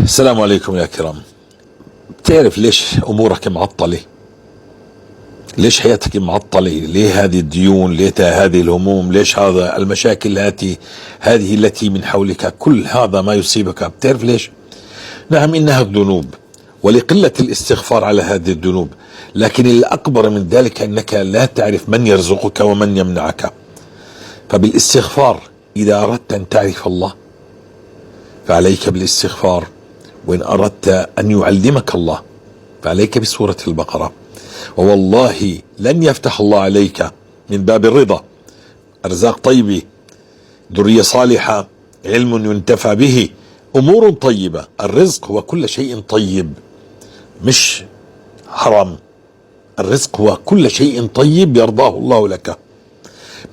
السلام عليكم يا كرام. بتعرف ليش امورك معطلة؟ ليش حياتك معطلة؟ ليه هذه الديون؟ ليه هذه الهموم؟ ليش هذا المشاكل هذه التي من حولك؟ كل هذا ما يصيبك بتعرف ليش؟ نعم، انها الذنوب ولقلة الاستغفار على هذه الذنوب، لكن الأكبر من ذلك أنك لا تعرف من يرزقك ومن يمنعك. فبالاستغفار إذا أردت أن تعرف الله فعليك بالاستغفار، وإن أردت أن يعلمك الله فعليك بسورة البقرة. ووالله لن يفتح الله عليك من باب الرضا أرزاق طيبة، ذرية صالحة، علم ينتفع به، أمور طيبة. الرزق هو كل شيء طيب مش حرام. الرزق هو كل شيء طيب يرضاه الله لك،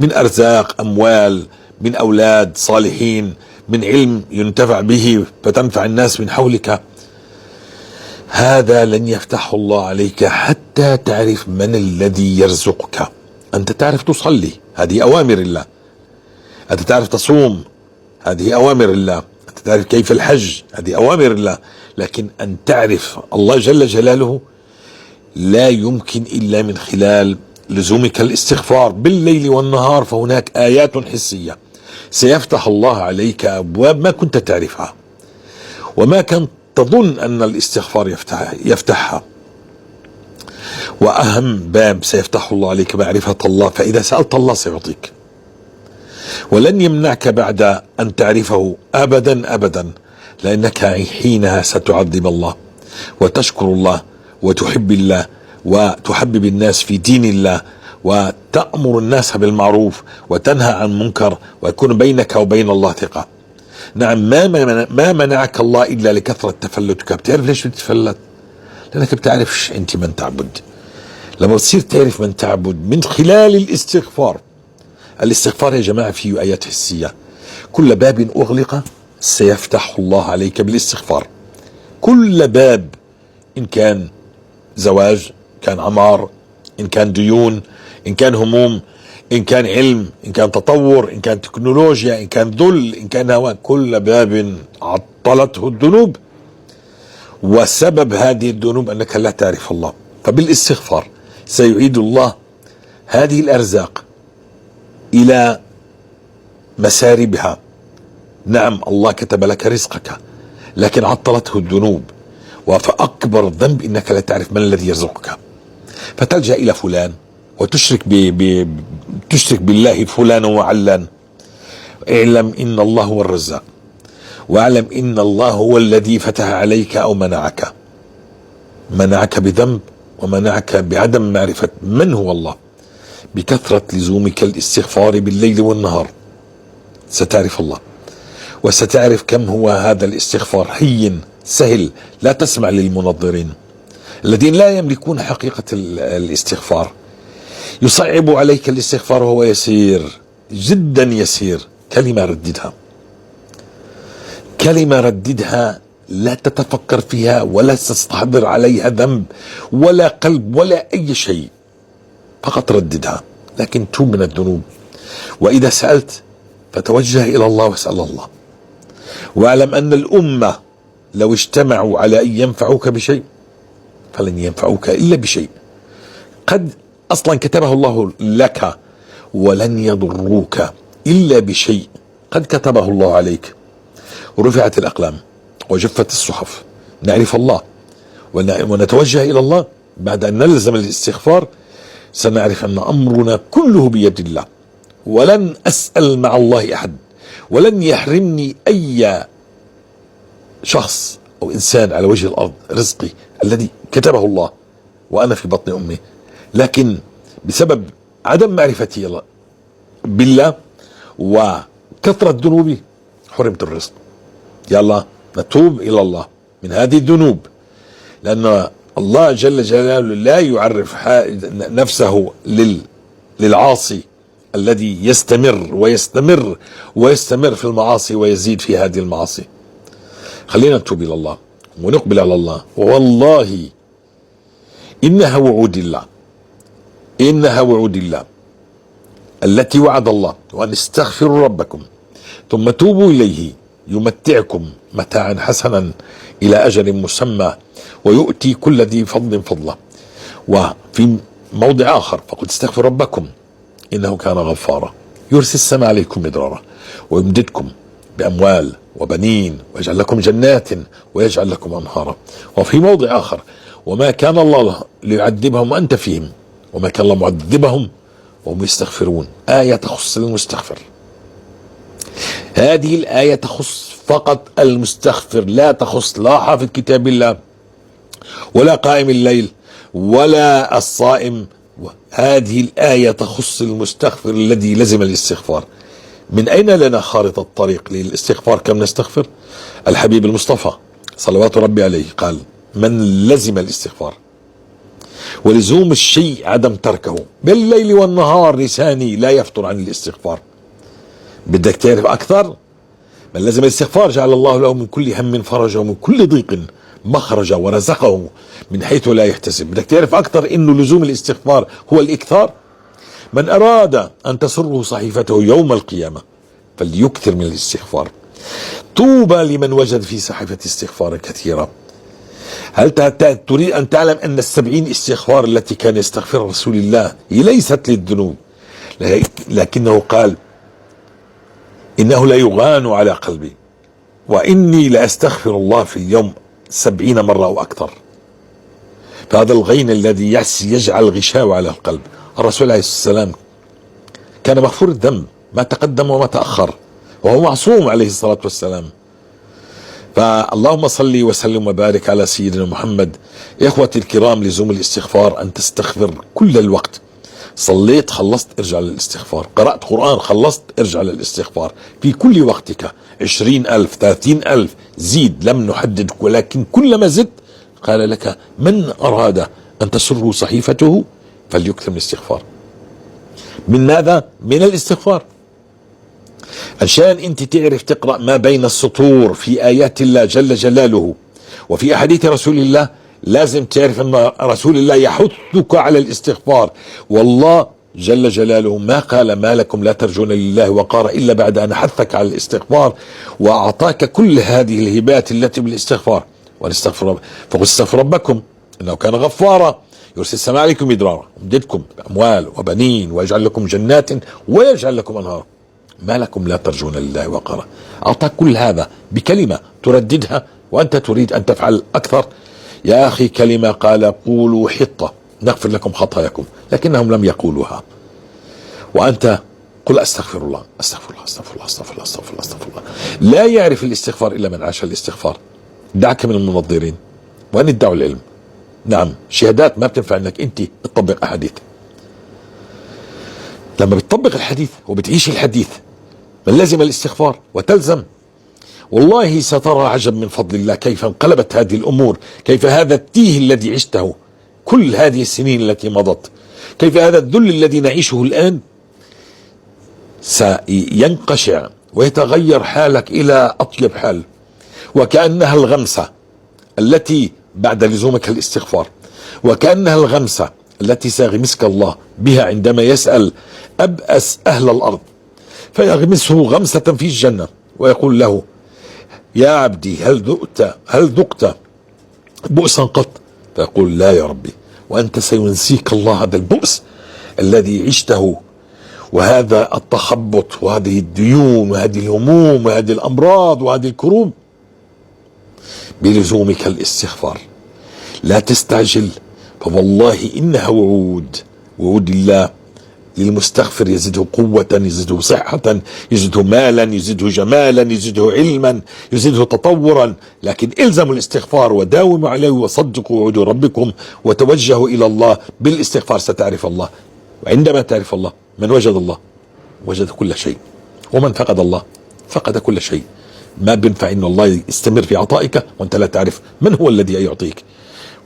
من أرزاق، أموال، من أولاد صالحين، من علم ينتفع به فتنفع الناس من حولك. هذا لن يفتح الله عليك حتى تعرف من الذي يرزقك. أنت تعرف تصلي، هذه أوامر الله. أنت تعرف تصوم، هذه أوامر الله. أنت تعرف كيف الحج، هذه أوامر الله. لكن أن تعرف الله جل جلاله لا يمكن إلا من خلال لزومك الاستغفار بالليل والنهار. فهناك آيات حسية سيفتح الله عليك أبواب ما كنت تعرفها وما كنت تظن أن الاستغفار يفتحها. وأهم باب سيفتح الله عليك معرفة الله، فإذا سألت الله سيعطيك، ولن يمنعك بعد أن تعرفه أبدا أبدا، لأنك حينها ستعظم الله وتشكر الله وتحب الله وتحبب الناس في دين الله وتأمر الناس بالمعروف وتنهى عن منكر، ويكون بينك وبين الله ثقة. نعم، ما منعك الله إلا لكثرة تفلتك. بتعرف ليش بتتفلت؟ لأنك بتعرفش أنت من تعبد. لما تصير تعرف من تعبد من خلال الاستغفار. الاستغفار يا جماعة فيه آيات حسية. كل باب أغلق سيفتح الله عليك بالاستغفار. كل باب، إن كان زواج، كان عمار، إن كان ديون، إن كان هموم، إن كان علم، إن كان تطور، إن كان تكنولوجيا، إن كان ذل، إن كان هواء، كل باب عطلته الذنوب. وسبب هذه الذنوب أنك لا تعرف الله. فبالاستغفار سيعيد الله هذه الأرزاق إلى مساربها. نعم، الله كتب لك رزقك لكن عطلته الذنوب. فأكبر ذنب إنك لا تعرف من الذي يرزقك، فتلجأ إلى فلان وتشرك تشرك بالله فلانا وعلان. اعلم إن الله هو الرزاق، واعلم إن الله هو الذي فتح عليك أو منعك بذنب ومنعك بعدم معرفة من هو الله. بكثرة لزومك الاستغفار بالليل والنهار ستعرف الله، وستعرف كم هو هذا الاستغفار هين سهل. لا تسمع للمنظرين الذين لا يملكون حقيقة الاستغفار. يصعب عليك الاستغفار وهو يسير جدا يسير. كلمة رددها، لا تتفكر فيها ولا تستحضر عليها ذنب ولا قلب ولا أي شيء، فقط رددها. لكن توب من الذنوب. وإذا سألت فتوجه إلى الله واسأل الله. واعلم أن الأمة لو اجتمعوا على أن ينفعوك بشيء فلن ينفعوك إلا بشيء قد أصلا كتبه الله لك، ولن يضروك إلا بشيء قد كتبه الله عليك. ورفعت الأقلام وجفت الصحف. نعرف الله ونتوجه إلى الله. بعد أن نلزم الاستغفار سنعرف أن أمرنا كله بيد الله، ولن أسأل مع الله أحد، ولن يحرمني أي شخص أو إنسان على وجه الأرض رزقي الذي كتبه الله وأنا في بطن أمي. لكن بسبب عدم معرفتي بالله وكثرة ذنوبي حرمت الرزق. يلا نتوب إلى الله من هذه الذنوب، لأن الله جل جلاله لا يعرف نفسه للعاصي الذي يستمر في المعاصي ويزيد في هذه المعاصي. خلينا نتوب إلى الله ونقبل على الله. والله إنها وعود الله التي وعد الله، وأن استغفروا ربكم ثم توبوا إليه يمتعكم متاعا حسنا إلى أجل مسمى ويؤتي كل ذي فضل فضله. وفي موضع آخر فقل استغفر ربكم إنه كان غفارا يرسل السماء عليكم مدرارا ويمددكم بأموال وبنين ويجعل لكم جنات ويجعل لكم أنهارا. وفي موضع آخر وما كان الله ليعذبهم وأنت فيهم وما كان الله معذبهم وهم يستغفرون. آية تخص المستغفر. هذه الآية تخص فقط المستغفر، لا تخص لا حافظ كتاب الله ولا قائم الليل ولا الصائم. هذه الآية تخص المستغفر الذي لزم الاستغفار. من أين لنا خارطة الطريق للاستغفار؟ كم نستغفر؟ الحبيب المصطفى صلوات ربي عليه قال من لزم الاستغفار، ولزوم الشيء عدم تركه، بالليل والنهار لساني لا يفتر عن الاستغفار. بدك تعرف أكثر؟ من لزم الاستغفار جعل الله له من كل هم فرجا ومن كل ضيق مخرجا ورزقه من حيث لا يحتسب. بدك تعرف أكثر إنه لزوم الاستغفار هو الإكثار. من أراد أن تسره صحيفته يوم القيامة فليكثر من الاستغفار. طوبى لمن وجد في صحيفة استغفار كثيرة. هل تريد أن تعلم أن 70 استغفار التي كان يستغفر رسول الله هي ليست للذنوب، لكنه قال إنه لا يغان على قلبي وإني لأستغفر الله في اليوم 70 مرة أو أكثر. فهذا الغين الذي يجعل غشاوة على القلب. الرسول عليه السلام كان مغفور الذنب ما تقدم وما تأخر وهو معصوم عليه الصلاة والسلام. فاللهم صل وسلم وبارك على سيدنا محمد. إخوتي الكرام لزوم الاستغفار أن تستغفر كل الوقت. صليت خلصت ارجع للاستغفار، قرأت قرآن خلصت ارجع للاستغفار في كل وقتك. 20,000 30,000 زيد، لم نحدد، ولكن كلما زدت قال لك من أراد أن تسره صحيفته فليكثر من الاستغفار. من ماذا؟ من الاستغفار. عشان انت تعرف تقرأ ما بين السطور في آيات الله جل جلاله وفي أحاديث رسول الله، لازم تعرف أن رسول الله يحثك على الاستغفار. والله جل جلاله ما قال ما لكم لا ترجون لله وقار إلا بعد أن حثك على الاستغفار وأعطاك كل هذه الهبات التي بالاستغفار. ونستغفر فقل استغفر ربكم إنه كان غفارا يرسل السماء عليكم مدرارا ويمددكم بأموال وبنين ويجعل لكم جنات ويجعل لكم أنهارا. ما لكم لا ترجون لله وقارا. أعطاك كل هذا بكلمة ترددها وأنت تريد أن تفعل أكثر. يا أخي كلمة قال قولوا حطة نغفر لكم خطاياكم، لكنهم لم يقولوها. وأنت قل أستغفر الله أستغفر الله أستغفر الله أستغفر الله أستغفر الله أستغفر الله. لا يعرف الاستغفار إلا من عاش الاستغفار. دعك من المنظرين وأن ادعوا العلم. نعم شهادات ما بتنفع انك انت تطبق احاديث. لما بتطبق الحديث وبتعيش الحديث من لزم الاستغفار وتلزم، والله سترى عجب من فضل الله كيف انقلبت هذه الامور، كيف هذا التيه الذي عشته كل هذه السنين التي مضت، كيف هذا الذل الذي نعيشه الان سينقشع ويتغير حالك الى اطيب حال. وكأنها الغمسة التي بعد لزومك الاستغفار، وكأنها الغمسة التي سيغمسك الله بها عندما يسأل أبأس أهل الأرض فيغمسه غمسة في الجنة ويقول له يا عبدي هل ذقت بؤسا قط؟ فيقول لا يا ربي. وأنت سينسيك الله هذا البؤس الذي عشته وهذا التخبط وهذه الديون وهذه الهموم وهذه الأمراض وهذه الكروب بلزومك الاستغفار. لا تستعجل، فوالله إنها وعود الله للمستغفر يزده قوة يزده صحة يزده مالا يزده جمالا يزده علما يزده تطورا. لكن الزموا الاستغفار وداوموا عليه وصدقوا وعود ربكم وتوجهوا إلى الله بالاستغفار ستعرف الله. وعندما تعرف الله، من وجد الله وجد كل شيء، ومن فقد الله فقد كل شيء. ما بينفع إن الله يستمر في عطائك وأنت لا تعرف من هو الذي يعطيك.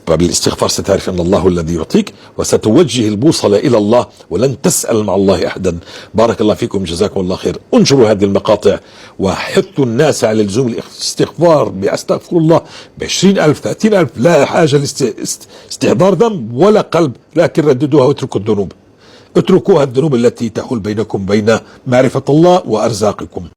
فبالاستغفار ستعرف أن الله هو الذي يعطيك وستوجه البوصلة إلى الله ولن تسأل مع الله أحدا. بارك الله فيكم جزاكم الله خير. انشروا هذه المقاطع وحثوا الناس على لزوم الاستغفار بأستغفر الله ب20,000 30,000. لا حاجة لاستحضار ذنب ولا قلب، لكن رددوها واتركوا الذنوب. اتركوها الذنوب التي تحول بينكم بين معرفة الله وأرزاقكم.